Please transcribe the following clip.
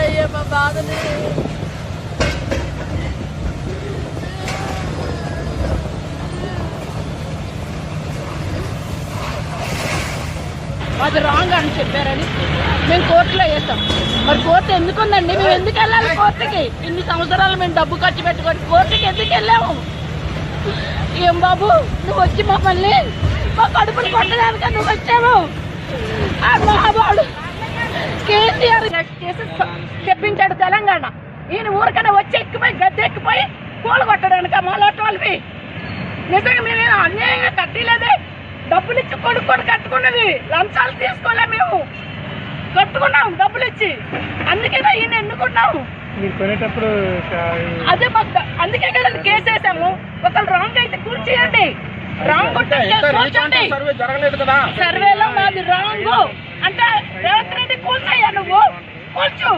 అయ్యా మా బాధని. అది రాంగ్ అని చెప్పారని మేము కోర్టులో వేస్తాం. మరి కోర్టు ఎందుకుందండి? మేము ఎందుకు వెళ్ళాలి కోర్టుకి? ఇన్ని సంవత్సరాలు మేము డబ్బు ఖర్చు పెట్టుకొని కోర్టుకి ఎందుకు వెళ్ళాము? ఏం బాబు నువ్వు వచ్చి మమ్మల్ని మా కడుపులు కొట్టడానికి నువ్వు వచ్చావు. ఆ మహాబాడు కేసీఆర్ కేసు తెప్పించాడు తెలంగాణ. ఈయన ఊరికనే వచ్చి ఎక్కిపోయి గద్దె ఎక్కిపోయి పూలు కొట్టడానికి మాలాంటి వాళ్ళవి. నిజంగా మేమేమో అన్యాయంగా కట్టలేదే. డబ్బులు ఇచ్చి కొనుక్కొని కట్టుకున్నది, లంచాలు తీసుకోలే. మేము కట్టుకున్నాం డబ్బులు ఇచ్చి. అందుకేనా ఈయన ఎన్నుకున్నాము. అదే మాకు అందుకే కదా కేసు వేసాము. ఒకళ్ళు రాంగ్ అయితే కూర్చేయండి, రాంగ్ కూర్చోండి. సర్వేలో మాది రాంగ్ అంటే రేవంత్ రెడ్డి కూర్చోయ్యా, నువ్వు కూర్చో.